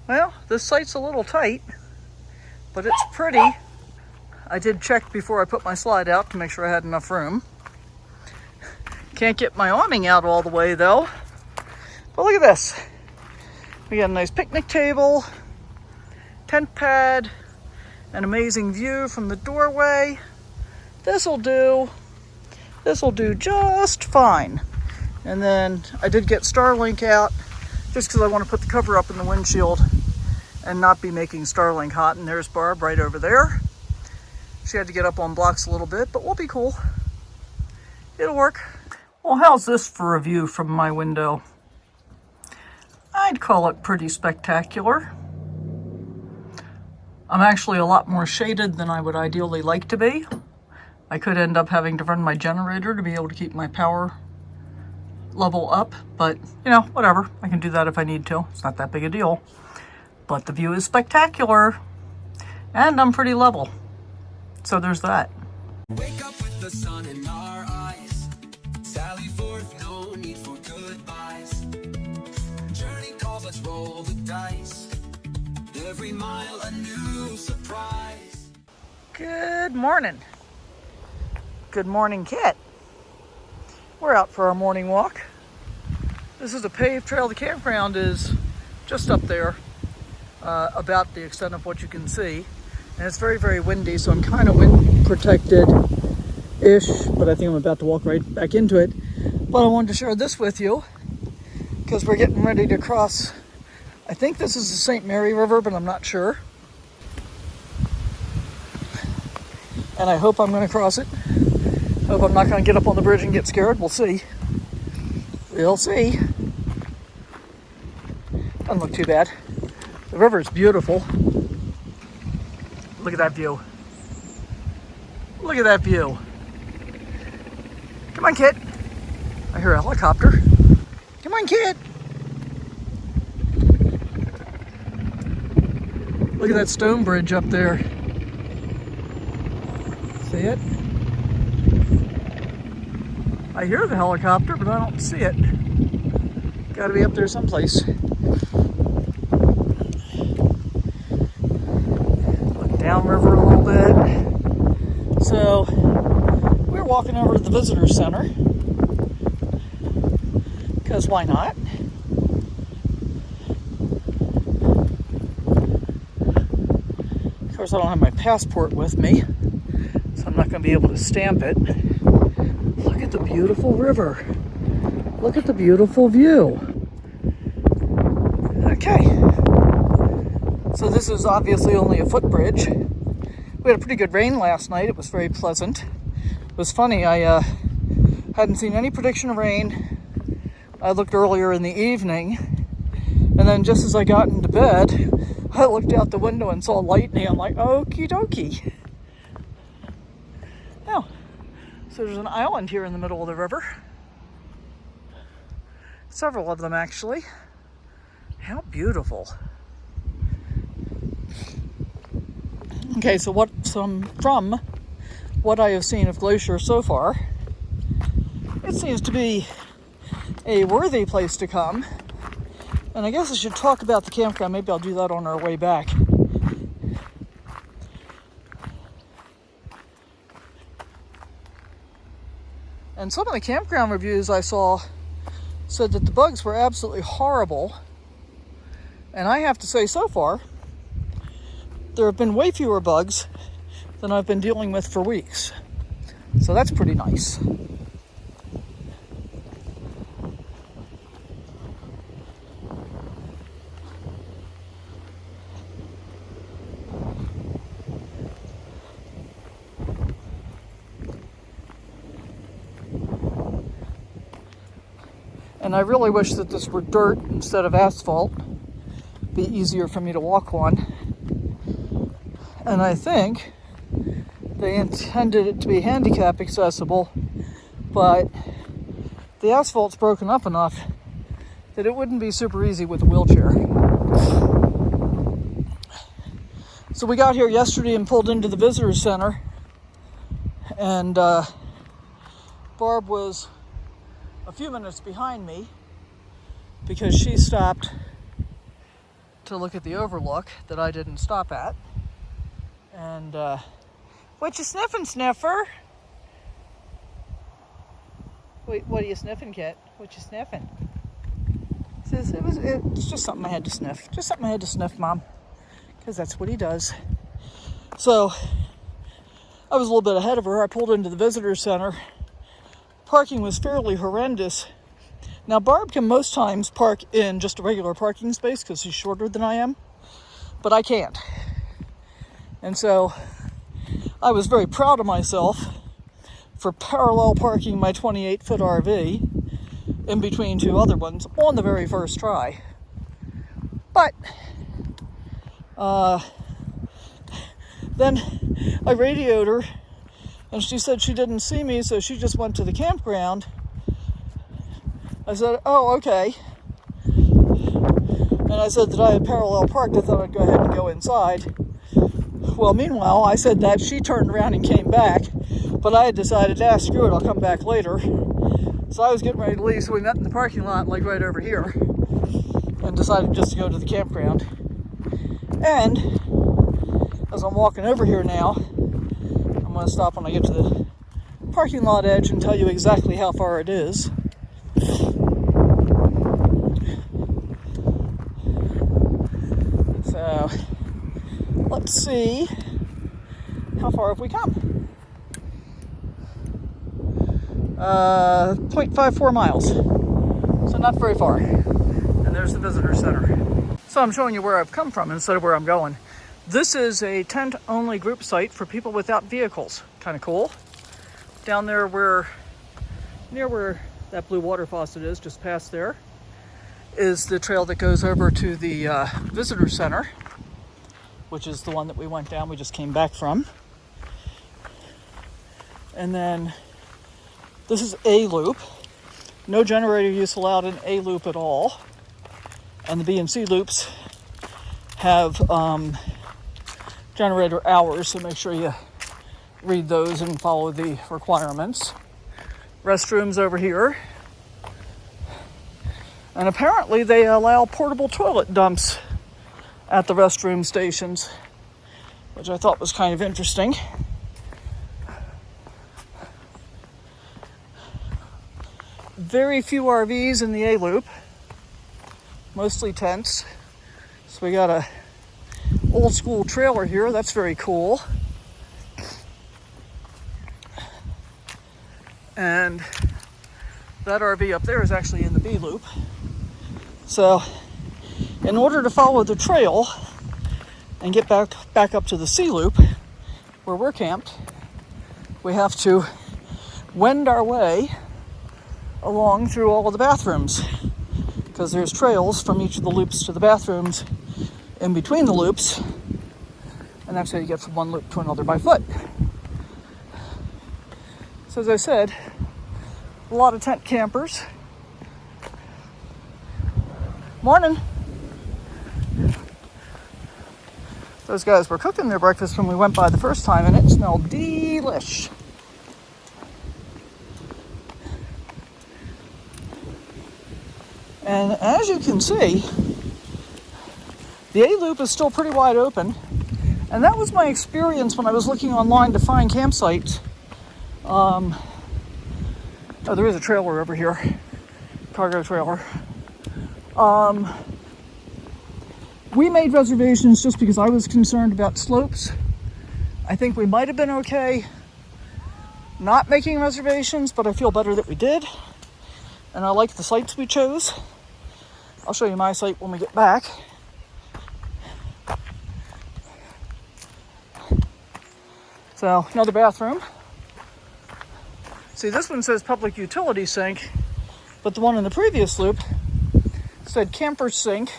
Well, this site's a little tight, but it's pretty. I did check before I put my slide out to make sure I had enough room. Can't get my awning out all the way though. But look at this. We got a nice picnic table, tent pad, an amazing view from the doorway. This'll do just fine. And then I did get Starlink out just because I want to put the cover up in the windshield and not be making Starlink hot. And there's Barb right over there. She had to get up on blocks a little bit, but we'll be cool. It'll work. Well, how's this for a view from my window? I'd call it pretty spectacular. I'm actually a lot more shaded than I would ideally like to be. I could end up having to run my generator to be able to keep my power level up, but you know, whatever. I can do that if I need to. It's not that big a deal. But the view is spectacular, and I'm pretty level. So there's that. Wake up with the sun in our eyes. Sally forth, no need for goodbyes. Journey calls, let's roll the dice. Every mile a new surprise. Good morning. Good morning, Kit. We're out for our morning walk. This is a paved trail. The campground is just up there, about the extent of what you can see. And it's very, very windy, so I'm kind of wind protected-ish, but I think I'm about to walk right back into it. But I wanted to share this with you because we're getting ready to cross. I think this is the St. Mary River, but I'm not sure. And I hope I'm going to cross it. Hope I'm not going to get up on the bridge and get scared. We'll see. We'll see. Doesn't look too bad. The river is beautiful. Look at that view. Look at that view. Come on, Kit. I hear a helicopter. Come on, Kit. Look at that stone bridge up there. See it? I hear the helicopter, but I don't see it. Gotta be up there someplace. Look downriver a little bit. So, we're walking over to the visitor center. Because why not? Of course, I don't have my passport with me, so I'm not going to be able to stamp it. Look at the beautiful river. Look at the beautiful view. Okay. So this is obviously only a footbridge. We had a pretty good rain last night. It was very pleasant. It was funny, I hadn't seen any prediction of rain. I looked earlier in the evening, and then just as I got into bed, I looked out the window and saw lightning. I'm like, okie dokie. Oh, so there's an island here in the middle of the river. Several of them, actually. How beautiful. Okay, so from what I have seen of Glacier so far, it seems to be a worthy place to come. And I guess I should talk about the campground. Maybe I'll do that on our way back. And some of the campground reviews I saw said that the bugs were absolutely horrible. And I have to say, so far, there have been way fewer bugs than I've been dealing with for weeks. So that's pretty nice. And I really wish that this were dirt instead of asphalt. It'd be easier for me to walk on. And I think they intended it to be handicap accessible, but the asphalt's broken up enough that it wouldn't be super easy with a wheelchair. So we got here yesterday and pulled into the visitor center, and Barb was a few minutes behind me because she stopped to look at the Overlook that I didn't stop at. And, what you sniffing, Sniffer? Wait, what are you sniffing, Kit? What you sniffing? Says it's just something I had to sniff. Just something I had to sniff, Mom. Because that's what he does. So, I was a little bit ahead of her. I pulled into the visitor center. Parking was fairly horrendous. Now, Barb can most times park in just a regular parking space because she's shorter than I am. But I can't. And so, I was very proud of myself for parallel parking my 28-foot RV in between two other ones on the very first try. But then I radioed her and she said she didn't see me, so she just went to the campground. I said, oh, okay. And I said that I had parallel parked. I thought I'd go ahead and go inside. Well, meanwhile, I said that. She turned around and came back. But I had decided, screw it, I'll come back later. So I was getting ready to leave, so we met in the parking lot, like right over here, and decided just to go to the campground. And as I'm walking over here now, I'm going to stop when I get to the parking lot edge and tell you exactly how far it is. So, let's see, how far have we come? 0.54 miles, so not very far. And there's the visitor center. So I'm showing you where I've come from instead of where I'm going. This is a tent-only group site for people without vehicles. Kind of cool. Down there near where that blue water faucet is, just past there, is the trail that goes over to the visitor center, which is the one that we went down, we just came back from. And then this is A loop. No generator use allowed in A loop at all. And the B and C loops have generator hours, so make sure you read those and follow the requirements. Restrooms over here. And apparently they allow portable toilet dumps at the restroom stations, which I thought was kind of interesting. Very few RVs in the A loop, mostly tents. So we got a old school trailer here, that's very cool. And that RV up there is actually in the B loop. So in order to follow the trail and get back up to the C loop where we're camped, we have to wend our way along through all of the bathrooms, because there's trails from each of the loops to the bathrooms in between the loops, and that's how you get from one loop to another by foot. So as I said, a lot of tent campers. Morning. Those guys were cooking their breakfast when we went by the first time, and it smelled delish. And as you can see, the A loop is still pretty wide open. And that was my experience when I was looking online to find campsites. Oh, there is a trailer over here. Cargo trailer. We made reservations just because I was concerned about slopes. I think we might have been okay not making reservations, but I feel better that we did. And I like the sites we chose. I'll show you my site when we get back. So, another bathroom. See, this one says public utility sink, but the one in the previous loop said camper sink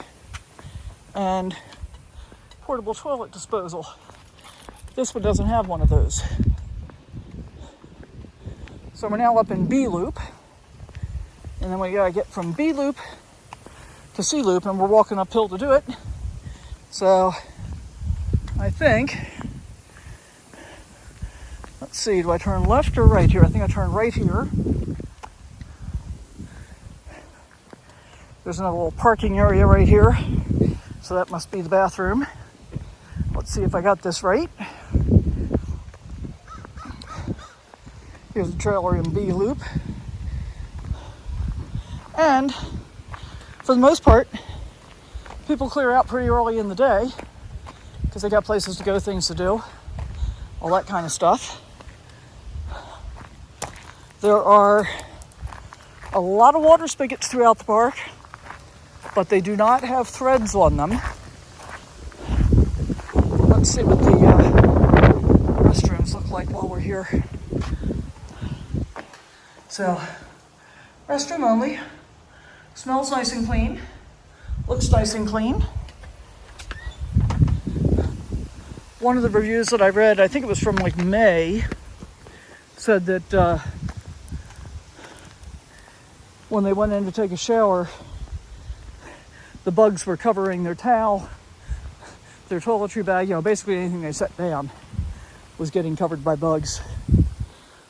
and portable toilet disposal. This one doesn't have one of those. So we're now up in B loop, and then we gotta get from B loop to C loop, and we're walking uphill to do it. So I think, let's see, do I turn left or right here? I think I turn right here. There's another little parking area right here. So that must be the bathroom. Let's see if I got this right. Here's a trailer in B loop. And for the most part, people clear out pretty early in the day because they got places to go, things to do, all that kind of stuff. There are a lot of water spigots throughout the park, but they do not have threads on them. Let's see what the restrooms look like while we're here. So, restroom only. Smells nice and clean. Looks nice and clean. One of the reviews that I read, I think it was from like May, said that when they went in to take a shower, the bugs were covering their towel, their toiletry bag, basically anything they set down was getting covered by bugs.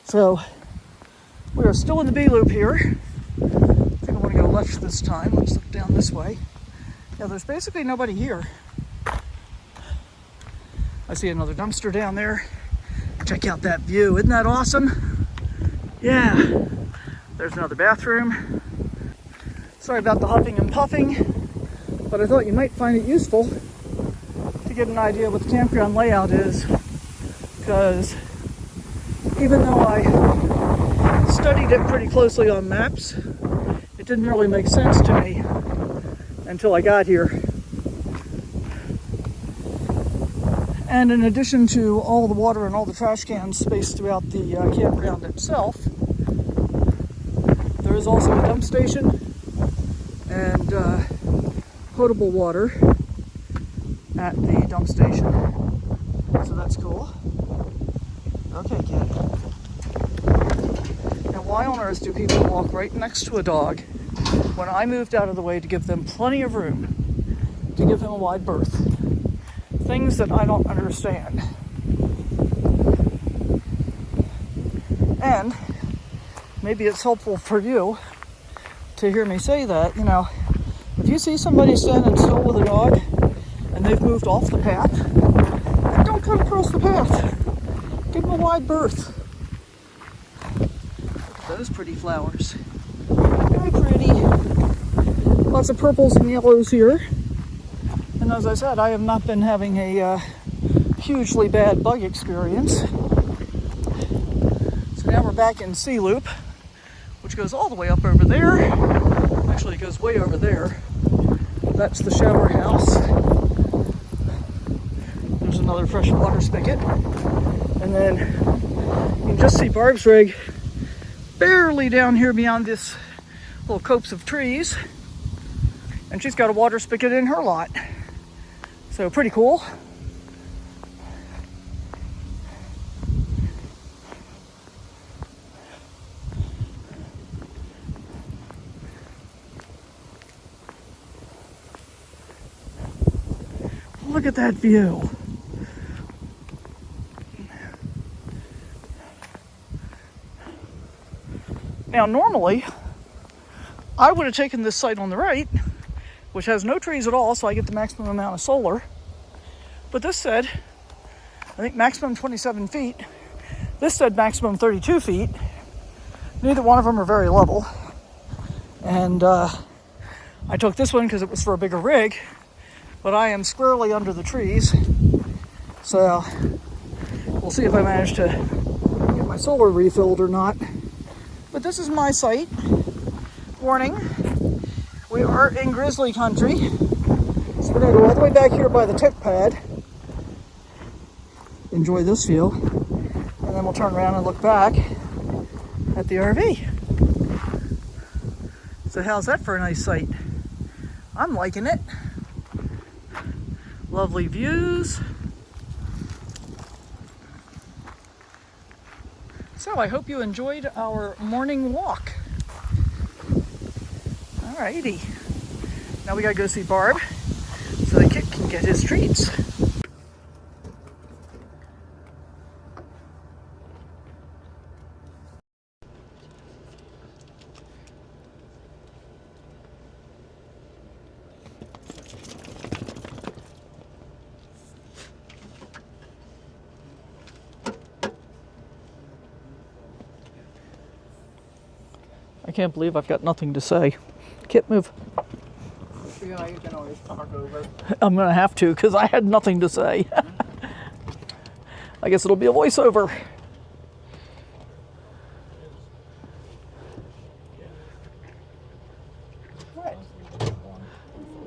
So we are still in the B loop here. I think I want to go left this time. Let's look down this way. Yeah, there's basically nobody here. I see another dumpster down there. Check out that view. Isn't that awesome? Yeah. There's another bathroom. Sorry about the huffing and puffing, but I thought you might find it useful to get an idea what the campground layout is, because even though I studied it pretty closely on maps, it didn't really make sense to me until I got here. And in addition to all the water and all the trash cans spaced throughout the campground itself, there is also a dump station and potable water at the dump station. So that's cool. Okay, kid. Now, why on earth do people walk right next to a dog when I moved out of the way to give them plenty of room, to give him a wide berth? Things that I don't understand. And maybe it's helpful for you to hear me say that, if you see somebody standing still with a dog and they've moved off the path, then don't cut across the path. Give them a wide berth. Look at those pretty flowers. Very pretty. Lots of purples and yellows here. And as I said, I have not been having a hugely bad bug experience. So now we're back in C loop, which goes all the way up over there. Actually, it goes way over there. That's the shower house. There's another fresh water spigot. And then you can just see Barb's rig barely down here beyond this little copse of trees. And she's got a water spigot in her lot. So pretty cool. Look at that view. Now, normally, I would have taken this site on the right, which has no trees at all, so I get the maximum amount of solar. But this said, I think maximum 27 feet. This said maximum 32 feet. Neither one of them are very level. And I took this one because it was for a bigger rig, but I am squarely under the trees. So we'll see if I manage to get my solar refilled or not. But this is my site. Warning, we are in grizzly country. So we're gonna go all the way back here by the tech pad. Enjoy this view. And then we'll turn around and look back at the RV. So how's that for a nice site? I'm liking it. Lovely views. So I hope you enjoyed our morning walk. Alrighty. Now we gotta go see Barb so the kid can get his treats. can't believe I've got nothing to say. Kit, move. Yeah, you can always talk over. I'm gonna have to because I had nothing to say. I guess it'll be a voiceover. What?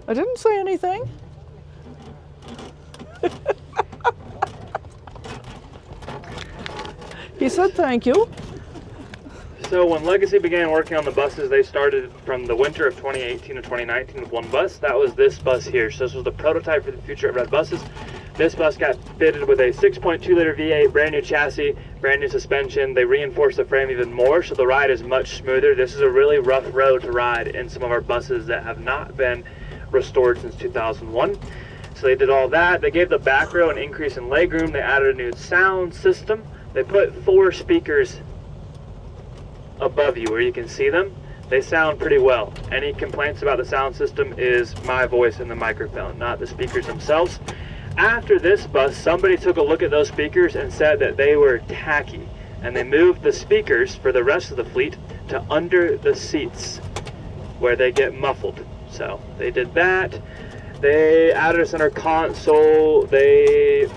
I didn't say anything. He said thank you. So when Legacy began working on the buses, they started from the winter of 2018 to 2019 with one bus. That was this bus here. So this was the prototype for the future of red buses. This bus got fitted with a 6.2 liter V8, brand new chassis, brand new suspension. They reinforced the frame even more, so the ride is much smoother. This is a really rough road to ride in some of our buses that have not been restored since 2001. So they did all that. They gave the back row an increase in legroom. They added a new sound system. They put 4 speakers above you where you can see them. They sound pretty well. Any complaints about the sound system is my voice in the microphone, not the speakers themselves. After this bus, somebody took a look at those speakers and said that they were tacky, and they moved the speakers for the rest of the fleet to under the seats where they get muffled. So they did that. They added a center console. They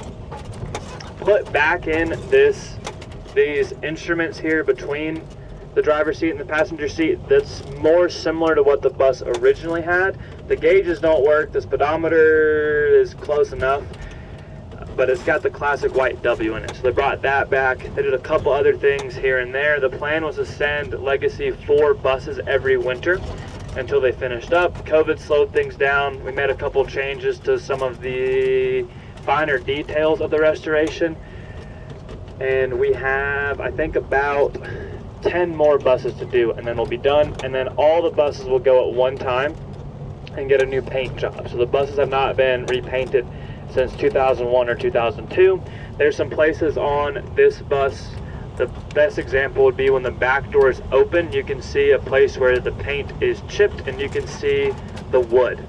put back in these instruments here between the driver's seat and the passenger seat that's more similar to what the bus originally had. The gauges don't work, the speedometer is close enough, but it's got the classic white W in it. So they brought that back. They did a couple other things here and there. The plan was to send Legacy 4 buses every winter until they finished up. COVID slowed things down. We made a couple changes to some of the finer details of the restoration. And we have, I think, about 10 more buses to do, and then we'll be done. And then all the buses will go at one time and get a new paint job. So the buses have not been repainted since 2001 or 2002. There's some places on this bus. The best example would be when the back door is open, you can see a place where the paint is chipped and you can see the wood.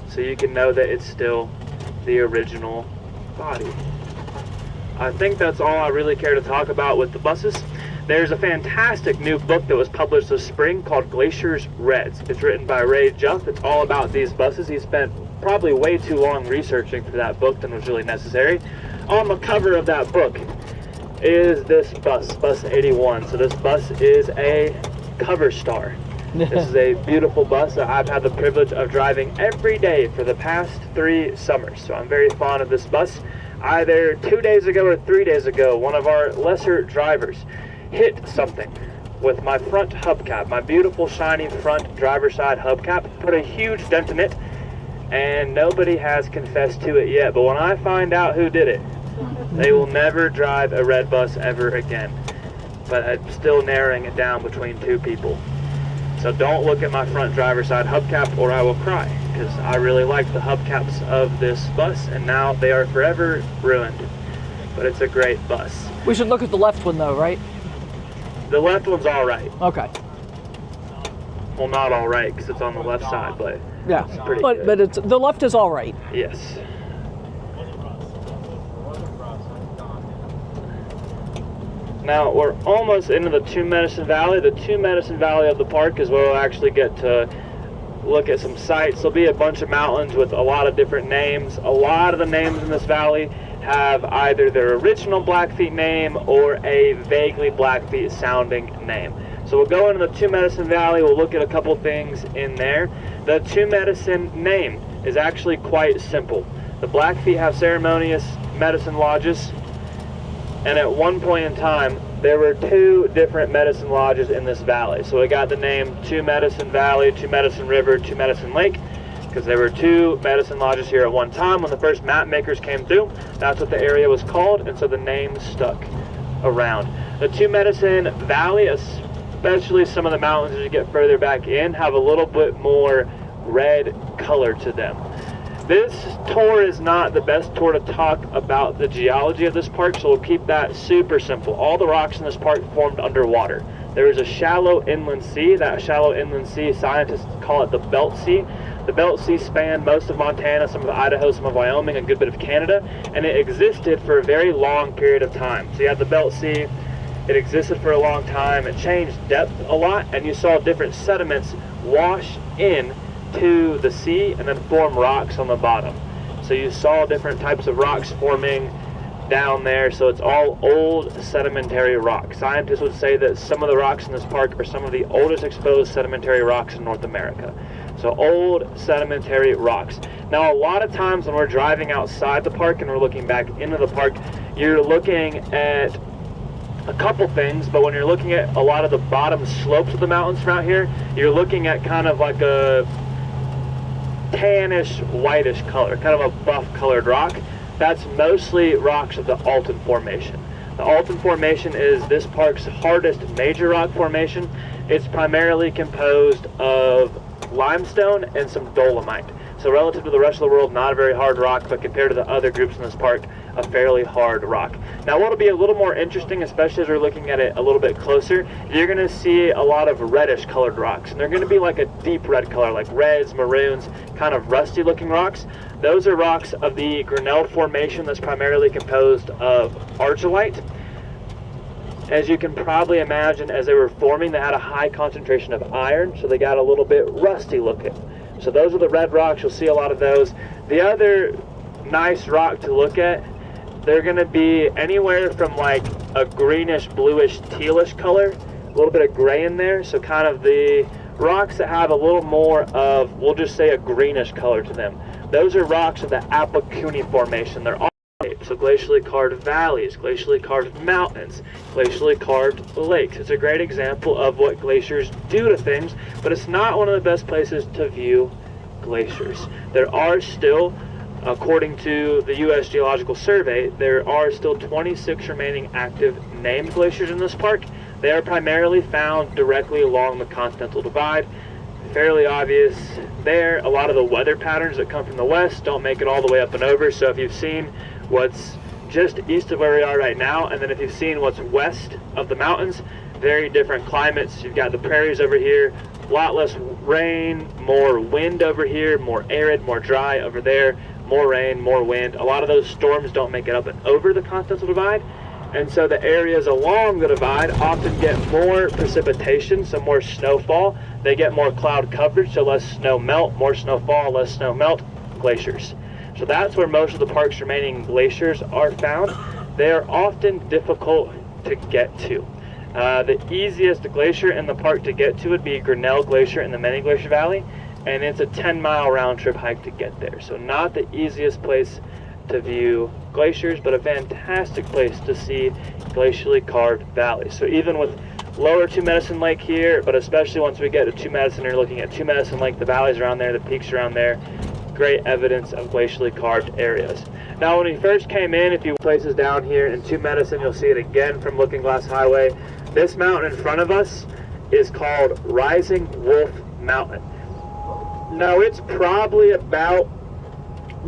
So you can know that it's still the original body. I think that's all I really care to talk about with the buses. There's a fantastic new book that was published this spring called Glacier's Reds. It's written by Ray Juff. It's all about these buses. He spent probably way too long researching for that book than was really necessary. On the cover of that book is this bus, Bus 81. So this bus is a cover star. This is a beautiful bus that I've had the privilege of driving every day for the past 3 summers. So I'm very fond of this bus. Either 2 days ago or 3 days ago, one of our lesser drivers hit something with my front hubcap, my beautiful shiny front driver's side hubcap, put a huge dent in it, and nobody has confessed to it yet. But when I find out who did it, they will never drive a red bus ever again. But I'm still narrowing it down between 2 people. So don't look at my front driver's side hubcap or I will cry, because I really like the hubcaps of this bus and now they are forever ruined. But it's a great bus. We should look at the left one though, right? The left one's all right. Okay. Well, not all right because it's on the left side, but Yeah, it's pretty but good. but it's the left is all right. Yes. Now we're almost into the Two Medicine Valley. The Two Medicine Valley of the park is where we'll actually get to look at some sites. There'll be a bunch of mountains with a lot of different names. A lot of the names in this valley have either their original Blackfeet name or a vaguely Blackfeet sounding name. So we'll go into the Two Medicine Valley, we'll look at a couple things in there. The Two Medicine name is actually quite simple. The Blackfeet have ceremonious medicine lodges, and at one point in time, there were 2 different medicine lodges in this valley. So we got the name Two Medicine Valley, Two Medicine River, Two Medicine Lake, because there were 2 medicine lodges here at one time. When the first map makers came through, that's what the area was called, and so the name stuck around. The Two Medicine Valley, especially some of the mountains as you get further back in, have a little bit more red color to them. This tour is not the best tour to talk about the geology of this park, so we'll keep that super simple. All the rocks in this park formed underwater. There is a shallow inland sea. That shallow inland sea, scientists call it the Belt Sea. The Belt Sea spanned most of Montana, some of Idaho, some of Wyoming, a good bit of Canada, and it existed for a very long period of time. So you have the Belt Sea, It existed for a long time. It changed depth a lot, and you saw different sediments wash in to the sea and then form rocks on the bottom. So you saw different types of rocks forming down there. So it's all old sedimentary rock. Scientists would say that some of the rocks in this park are some of the oldest exposed sedimentary rocks in North America. So old sedimentary rocks. Now a lot of times when we're driving outside the park and we're looking back into the park, you're looking at a couple things, but when you're looking at a lot of the bottom slopes of the mountains around here, you're looking at kind of like a tannish, whitish color, kind of a buff colored rock. That's mostly rocks of the Alton Formation. The Alton Formation is this park's hardest major rock formation. It's primarily composed of limestone and some dolomite. So relative to the rest of the world, not a very hard rock, but compared to the other groups in this park, a fairly hard rock. Now what'll be a little more interesting, especially as we're looking at it a little bit closer, you're gonna see a lot of reddish colored rocks. And they're gonna be like a deep red color, like reds, maroons, kind of rusty looking rocks. Those are rocks of the Grinnell Formation that's primarily composed of argillite. As you can probably imagine, as they were forming, they had a high concentration of iron, so they got a little bit rusty looking. So those are the red rocks. You'll see a lot of those. The other nice rock to look at, they're going to be anywhere from like a greenish, bluish, tealish color, a little bit of gray in there. So kind of the rocks that have a little more of, we'll just say, a greenish color to them. Those are rocks of the Apakuni Formation. They're all shaped. So glacially carved valleys, glacially carved mountains, glacially carved lakes. It's a great example of what glaciers do to things, but it's not one of the best places to view glaciers. There are still, according to the U.S. Geological Survey, there are still 26 remaining active named glaciers in this park. They are primarily found directly along the Continental Divide. Fairly obvious there. A lot of the weather patterns that come from the west don't make it all the way up and over. So if you've seen what's just east of where we are right now, and then if you've seen what's west of the mountains, very different climates. You've got the prairies over here, a lot less rain, more wind over here, more arid, more dry over there, more rain, more wind. A lot of those storms don't make it up and over the Continental Divide, and so the areas along the divide often get more precipitation, so more snowfall. They get more cloud coverage, so less snow melt, more snowfall, less snow melt, glaciers. So that's where most of the park's remaining glaciers are found. They are often difficult to get to. The easiest glacier in the park to get to would be Grinnell Glacier in the Many Glacier Valley, and it's a 10-mile round-trip hike to get there. So not the easiest place to view glaciers, but a fantastic place to see glacially carved valleys. So even with lower Two Medicine Lake here, but especially once we get to Two Medicine, you're looking at Two Medicine Lake, the valleys around there, the peaks around there, great evidence of glacially carved areas. Now when we first came in, if you places down here in Two Medicine, you'll see it again from Looking Glass Highway. This mountain in front of us is called Rising Wolf Mountain. Now it's probably about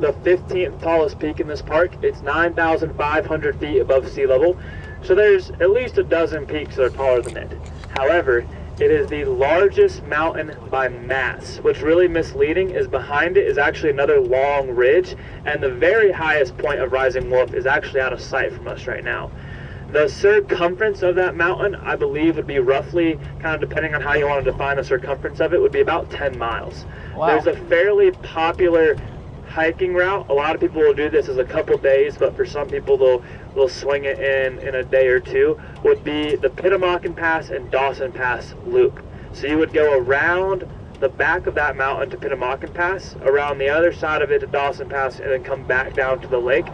the 15th tallest peak in this park. It's 9,500 feet above sea level. So there's at least a dozen peaks that are taller than it. However, it is the largest mountain by mass. What's really misleading is behind it is actually another long ridge, and the very highest point of Rising Wolf is actually out of sight from us right now. The circumference of that mountain, I believe, would be roughly, kind of depending on how you want to define the circumference of it, would be about 10 miles. Wow. There's a fairly popular hiking route. A lot of people will do this as a couple days, but for some people they'll swing it in a day or two, would be the Pittamakan Pass and Dawson Pass loop. So you would go around the back of that mountain to Pittamakan Pass, around the other side of it to Dawson Pass, and then come back down to the lake.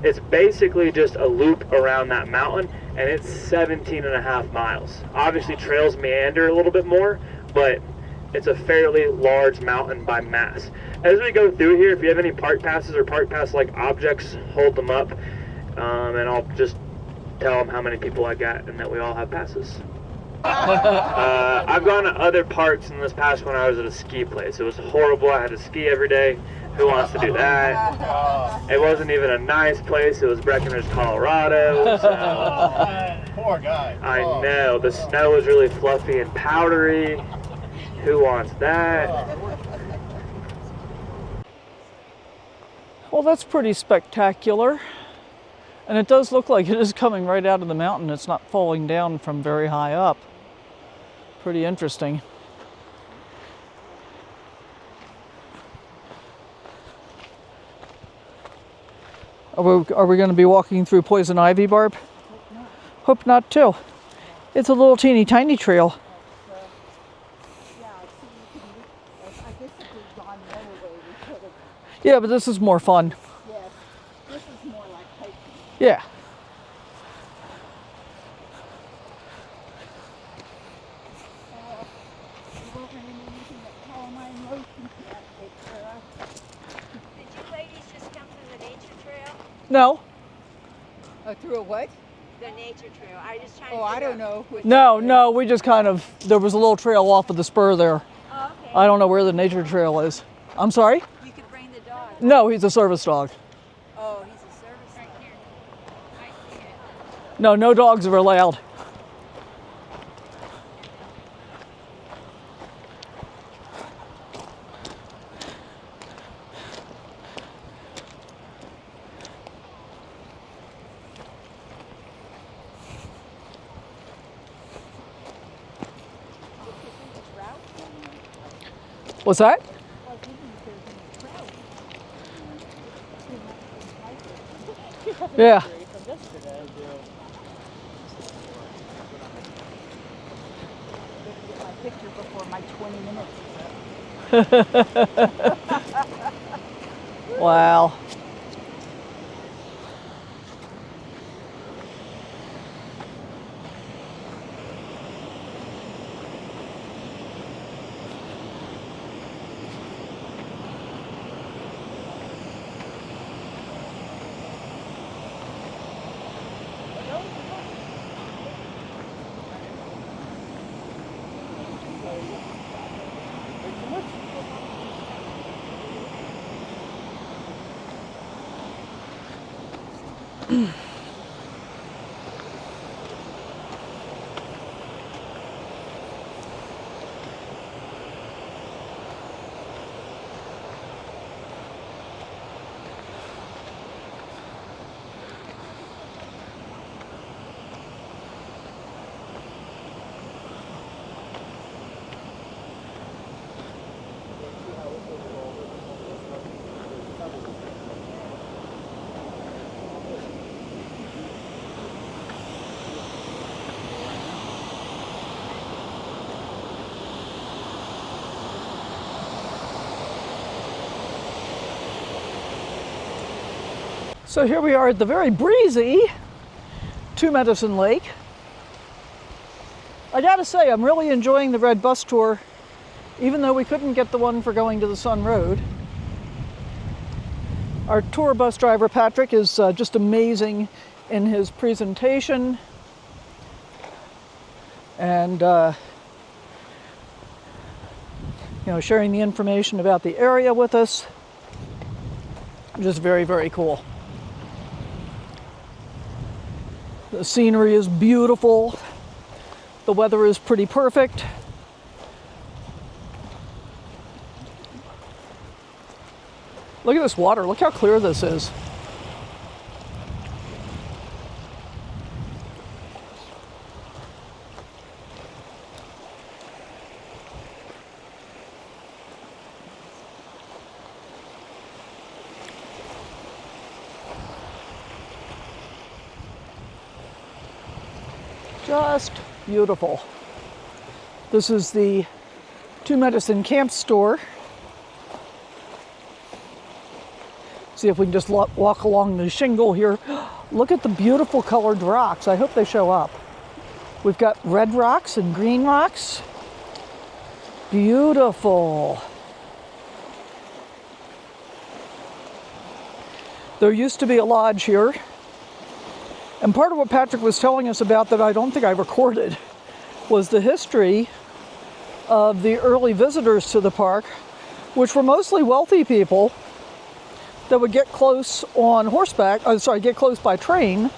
It's basically just a loop around that mountain, and it's 17.5 miles. Obviously trails meander a little bit more, but it's a fairly large mountain by mass. As we go through here, if you have any park passes or park pass like objects, hold them up, and I'll just tell them how many people I got and that we all have passes. I've gone to other parks in this past when I was at a ski place. It was horrible. I had to ski every day. Who wants to do that? It wasn't even a nice place. It was Breckenridge, Colorado. So Poor guy. I know. The snow was really fluffy and powdery. Who wants that? Well, that's pretty spectacular. And it does look like it is coming right out of the mountain. It's not falling down from very high up. Pretty interesting. Are we going to be walking through poison ivy, Barb? Hope not too. It's a little teeny tiny trail. Yeah, but this is more fun. Yes, this is more like hiking. Yeah. We're going to be using the calamine lotion to take care of. Did you ladies just come to the nature trail? No. Through a what? The nature trail. I just trying to Oh, I figure don't know. Which No, we just kind of, there was a little trail off of the spur there. Oh, okay. I don't know where the nature trail is. I'm sorry? You could bring the dog. No, he's a service dog. Oh, he's a service right here. No, no dogs are allowed. What's that? Yeah. get my picture before my 20 minutes is up. Wow. So here we are at the very breezy Two Medicine Lake. I gotta say, I'm really enjoying the red bus tour, even though we couldn't get the one for going to the Sun Road. Our tour bus driver, Patrick, is just amazing in his presentation and sharing the information about the area with us. Just very, very cool. The scenery is beautiful. The weather is pretty perfect. Look at this water. Look how clear this is. Just beautiful. This is the Two Medicine Camp store. See if we can just walk along the shingle here. Look at the beautiful colored rocks. I hope they show up. We've got red rocks and green rocks. Beautiful. There used to be a lodge here. And part of what Patrick was telling us about that I don't think I recorded was the history of the early visitors to the park, which were mostly wealthy people that would get close on horseback, get close by train,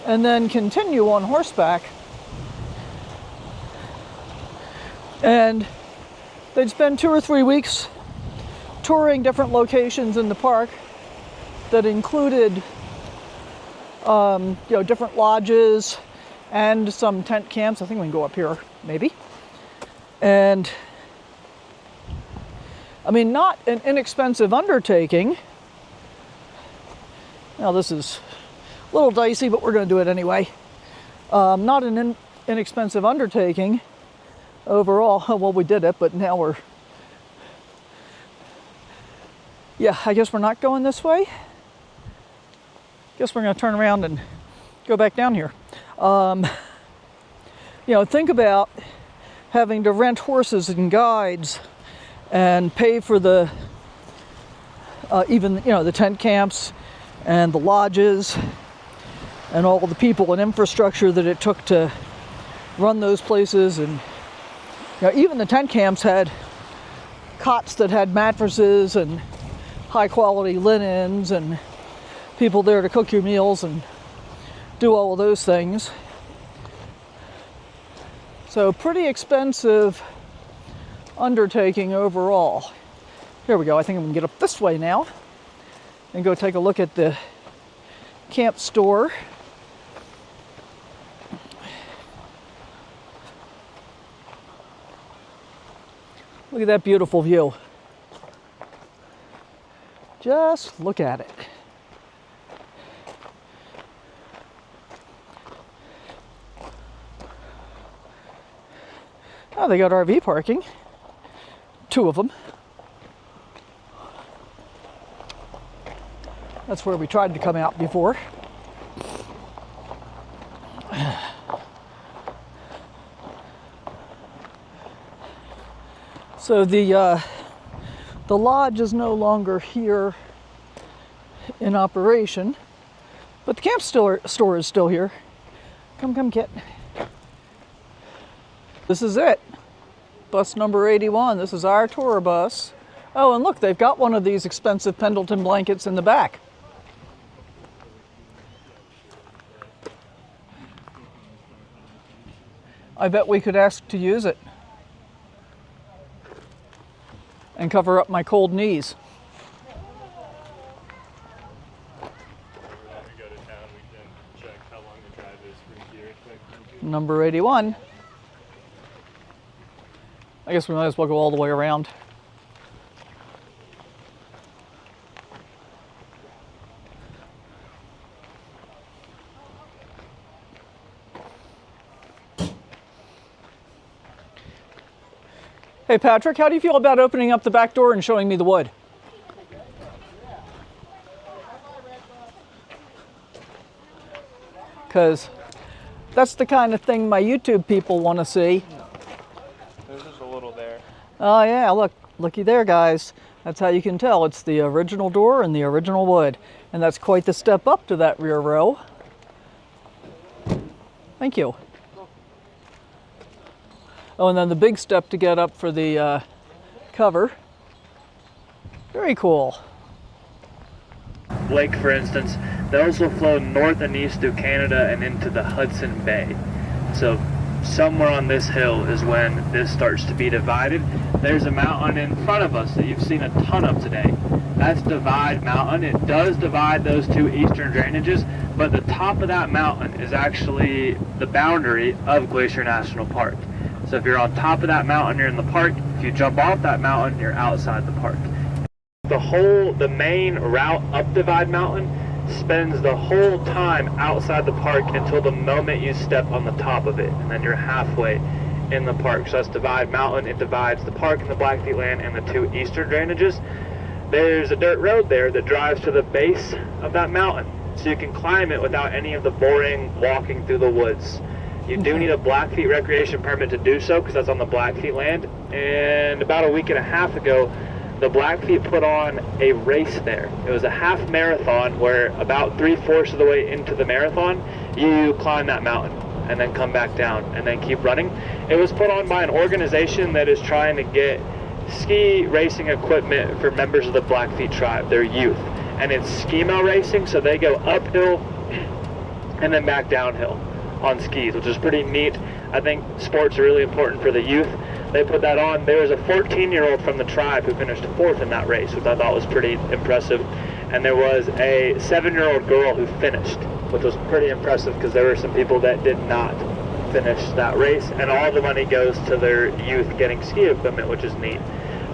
and then continue on horseback. And they'd spend 2 or 3 weeks touring different locations in the park that included different lodges and some tent camps. I think we can go up here, maybe. And I mean, not an inexpensive undertaking. Now this is a little dicey, but we're going to do it anyway. Not an inexpensive undertaking overall. Well, we did it, but now we're... Yeah, I guess we're not going this way. Guess we're going to turn around and go back down here. Think about having to rent horses and guides and pay for the the tent camps and the lodges and all the people and infrastructure that it took to run those places. And even the tent camps had cots that had mattresses and high quality linens and people there to cook your meals and do all of those things. So pretty expensive undertaking overall. Here we go. I think I'm gonna get up this way now and go take a look at the camp store. Look at that beautiful view. Just look at it. Oh, they got RV parking. 2 of them. That's where we tried to come out before. So the lodge is no longer here in operation, but the camp store is still here. Come, Kit. This is it. Bus number 81. This is our tour bus. Oh, and look, they've got one of these expensive Pendleton blankets in the back. I bet we could ask to use it and cover up my cold knees. Number 81. I guess we might as well go all the way around. Hey Patrick, how do you feel about opening up the back door and showing me the wood? Because that's the kind of thing my YouTube people want to see. There's just a little there. Oh yeah, look, looky there guys. That's how you can tell it's the original door and the original wood. And that's quite the step up to that rear row. Thank you. Oh, and then the big step to get up for the cover. Very cool. Lake, for instance, those will flow north and east through Canada and into the Hudson Bay. So somewhere on this hill is when this starts to be divided. There's a mountain in front of us that you've seen a ton of today. That's Divide Mountain. It does divide those 2 eastern drainages, but the top of that mountain is actually the boundary of Glacier National Park. So if you're on top of that mountain, you're in the park. If you jump off that mountain, you're outside the park. The main route up Divide Mountain spends the whole time outside the park until the moment you step on the top of it, and then you're halfway in the park. So that's Divide Mountain. It divides the park and the Blackfeet land and the 2 eastern drainages. There's a dirt road there that drives to the base of that mountain, so you can climb it without any of the boring walking through the woods. You do need a Blackfeet recreation permit to do so because that's on the Blackfeet land. And about a week and a half ago, the Blackfeet put on a race there. It was a half marathon where about 3/4 of the way into the marathon, you climb that mountain and then come back down and then keep running. It was put on by an organization that is trying to get ski racing equipment for members of the Blackfeet tribe, their youth. And it's ski-mow racing, so they go uphill and then back downhill on skis, which is pretty neat. I think sports are really important for the youth. They put that on. There was a 14-year-old from the tribe who finished 4th in that race, which I thought was pretty impressive. And there was a 7-year-old girl who finished which was pretty impressive because there were some people that did not finish that race, and all the money goes to their youth getting ski equipment, which is neat.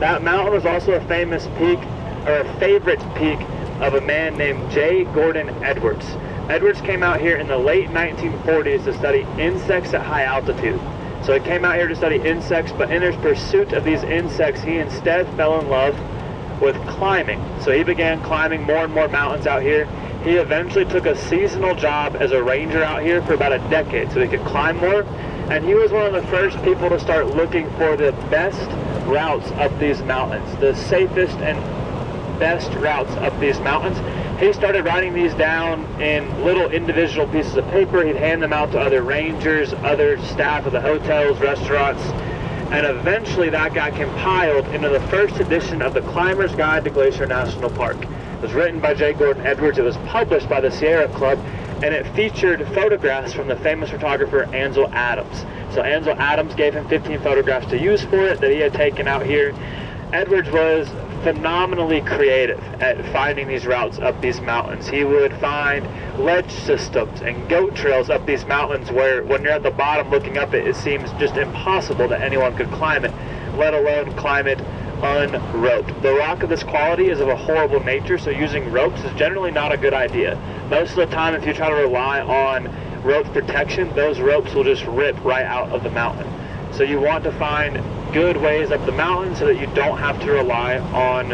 That mountain was also a famous peak, or a favorite peak, of a man named J. Gordon Edwards. Edwards came out here in the late 1940s to study insects at high altitude. So he came out here to study insects, but in his pursuit of these insects, he instead fell in love with climbing. So he began climbing more and more mountains out here. He eventually took a seasonal job as a ranger out here for about a decade so he could climb more. And he was one of the first people to start looking for the best routes up these mountains, the safest and best routes up these mountains. He started writing these down in little individual pieces of paper. He'd hand them out to other rangers, other staff of the hotels, restaurants, and eventually that got compiled into the first edition of the Climber's Guide to Glacier National Park. It was written by J. Gordon Edwards. It was published by the Sierra Club, and it featured photographs from the famous photographer Ansel Adams. So Ansel Adams gave him 15 photographs to use for it that he had taken out here. Edwards was phenomenally creative at finding these routes up these mountains. He would find ledge systems and goat trails up these mountains where when you're at the bottom looking up it seems just impossible that anyone could climb it, let alone climb it unroped. The rock of this quality is of a horrible nature, so using ropes is generally not a good idea. Most of the time if you try to rely on rope protection, those ropes will just rip right out of the mountain. So you want to find good ways up the mountain so that you don't have to rely on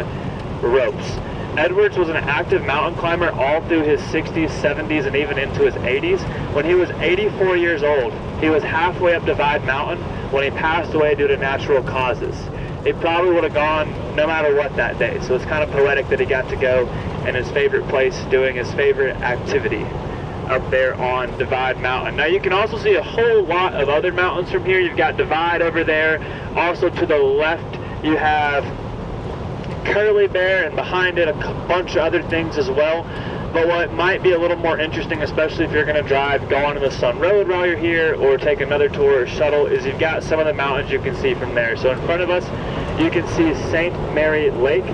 ropes. Edwards was an active mountain climber all through his 60s, 70s, and even into his 80s. When he was 84 years old, he was halfway up Divide Mountain when he passed away due to natural causes. He probably would have gone no matter what that day, so it's kind of poetic that he got to go in his favorite place doing his favorite activity up there on Divide Mountain. Now you can also see a whole lot of other mountains from here. You've got Divide over there. Also to the left you have Curly Bear, and behind it a bunch of other things as well. But what might be a little more interesting, especially if you're going to go onto the Sun Road while you're here or take another tour or shuttle, is you've got some of the mountains you can see from there. So in front of us you can see St. Mary Lake.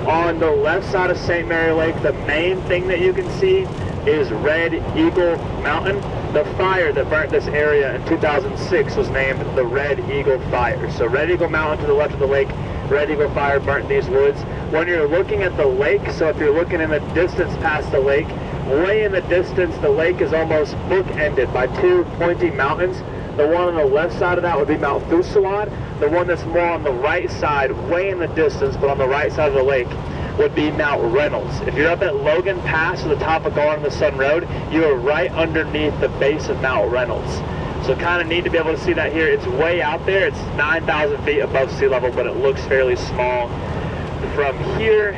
On the left side of St. Mary Lake, the main thing that you can see is Red Eagle Mountain. The fire that burnt this area in 2006 was named the Red Eagle Fire. So Red Eagle Mountain to the left of the lake, Red Eagle Fire burnt these woods. When you're looking at the lake, so if you're looking in the distance past the lake, way in the distance the lake is almost bookended by two pointy mountains. The one on the left side of that would be Mount Fusalad. The one that's more on the right side, way in the distance, but on the right side of the lake, would be Mount Reynolds. If you're up at Logan Pass at the top of going to the Sun Road, you are right underneath the base of Mount Reynolds. So kind of neat to be able to see that here. It's way out there. It's 9,000 feet above sea level, but it looks fairly small from here.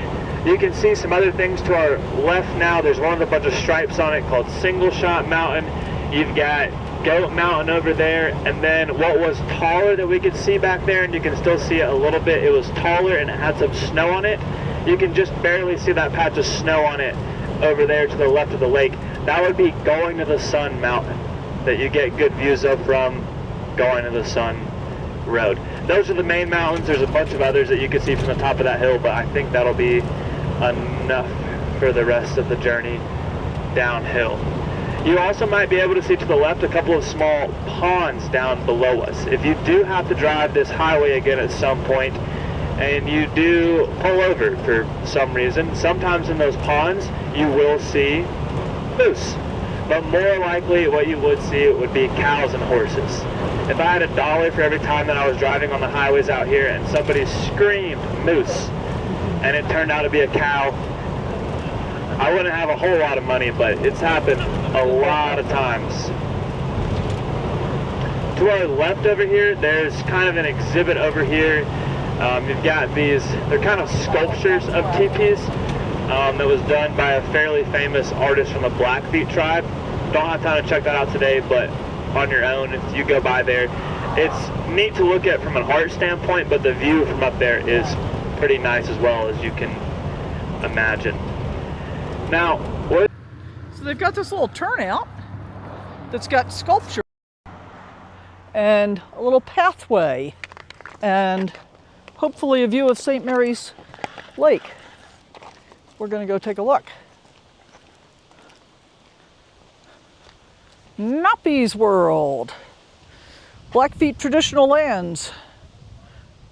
You can see some other things to our left now. There's one with a bunch of stripes on it called Single Shot Mountain. You've got Goat Mountain over there, and then what was taller that we could see back there, and you can still see it a little bit, it was taller and it had some snow on it. You can just barely see that patch of snow on it over there to the left of the lake. That would be Going to the Sun Mountain that you get good views of from Going to the Sun Road. Those are the main mountains. There's a bunch of others that you can see from the top of that hill, but I think that'll be enough for the rest of the journey downhill. You also might be able to see to the left a couple of small ponds down below us. If you do have to drive this highway again at some point, and you do pull over for some reason, sometimes in those ponds you will see moose. But more likely what you would see would be cows and horses. If I had $1 for every time that I was driving on the highways out here and somebody screamed moose and it turned out to be a cow, I wouldn't have a whole lot of money, but it's happened a lot of times. To our left over here, there's kind of an exhibit over here. You've got these, they're kind of sculptures of teepees that was done by a fairly famous artist from the Blackfeet tribe. Don't have time to check that out today, but on your own, if you go by there, it's neat to look at from an art standpoint, but the view from up there is pretty nice as well, as you can imagine. Now, so they've got this little turnout that's got sculpture and a little pathway and hopefully a view of St. Mary's Lake. We're going to go take a look. Nappy's World. Blackfeet traditional lands,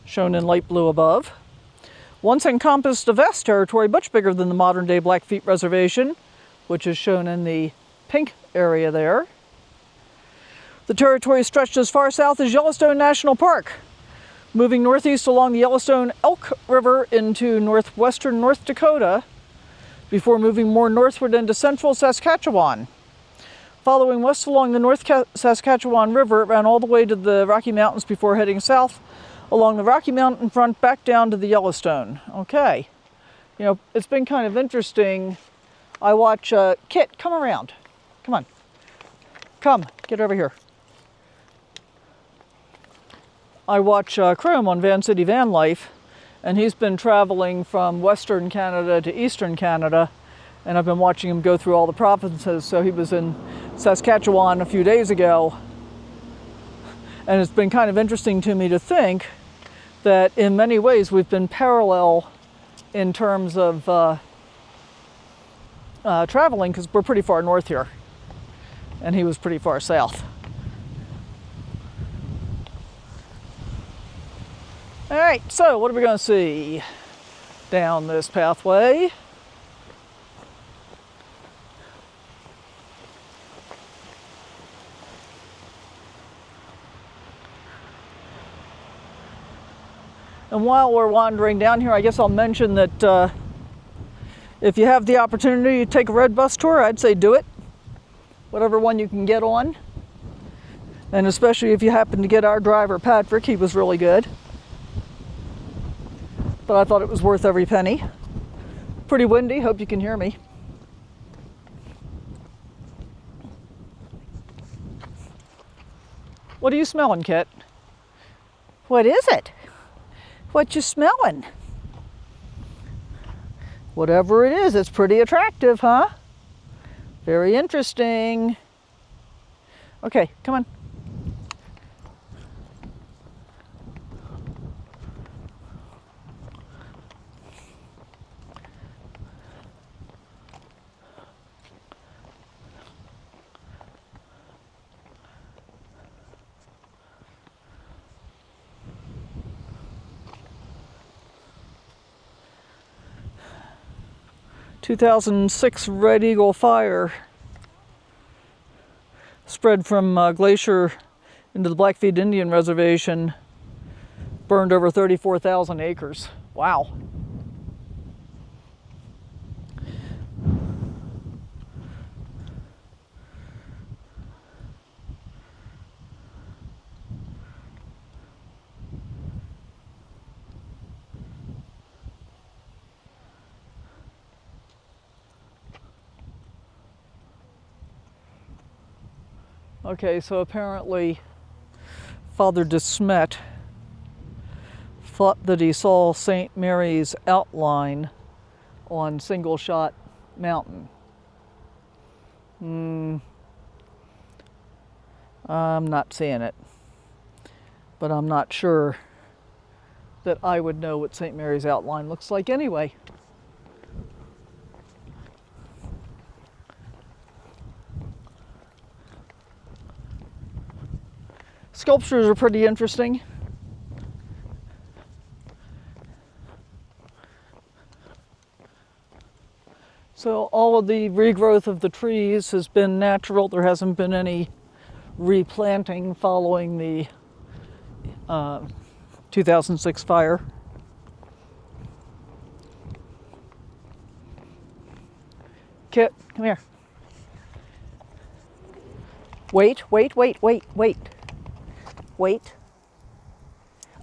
shown in light blue above. Once encompassed a vast territory much bigger than the modern day Blackfeet Reservation, which is shown in the pink area there. The territory stretched as far south as Yellowstone National Park, moving northeast along the Yellowstone Elk River into northwestern North Dakota, before moving more northward into central Saskatchewan. Following west along the North Saskatchewan River, it ran all the way to the Rocky Mountains before heading south along the Rocky Mountain front back down to the Yellowstone. Okay. You know, it's been kind of interesting. I watch Kit, come around. Come on. Come, get over here. I watch Chrome on Van City Vanlife, and he's been traveling from Western Canada to Eastern Canada, and I've been watching him go through all the provinces. So he was in Saskatchewan a few days ago, and it's been kind of interesting to me to think that in many ways we've been parallel in terms of traveling, because we're pretty far north here, and he was pretty far south. All right, so what are we going to see down this pathway? And while we're wandering down here, I guess I'll mention that if you have the opportunity to take a red bus tour, I'd say do it. Whatever one you can get on. And especially if you happen to get our driver, Patrick, he was really good. But I thought it was worth every penny. Pretty windy, hope you can hear me. What are you smelling, Kit? What is it? What you smelling? Whatever it is, it's pretty attractive, huh? Very interesting. Okay, come on. ...2006 Red Eagle fire spread from Glacier into the Blackfeet Indian Reservation, burned over 34,000 acres. Wow. Okay, so apparently Father de Smet thought that he saw St. Mary's outline on Single Shot Mountain. I'm not seeing it, but I'm not sure that I would know what St. Mary's outline looks like anyway. Sculptures are pretty interesting. So all of the regrowth of the trees has been natural. There hasn't been any replanting following the 2006 fire. Kit, come here. Wait. Wait.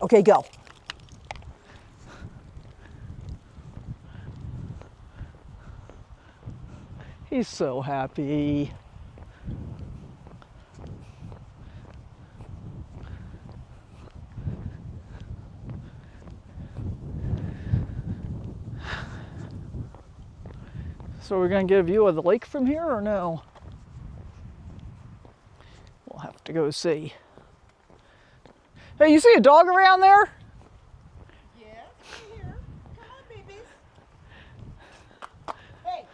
Okay, go. He's so happy. So we're going to get a view of the lake from here or no? We'll have to go see. Hey, you see a dog around there? Yes, I'm here. Come on, babies. Hey.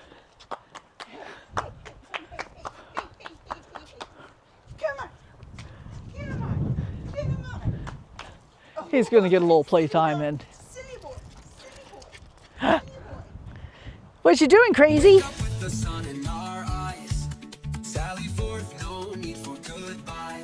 He's going to get a little playtime in. Silly boy. Silly boy. What you doing, crazy? With the sun in our eyes. Sally forth, no need for goodbyes.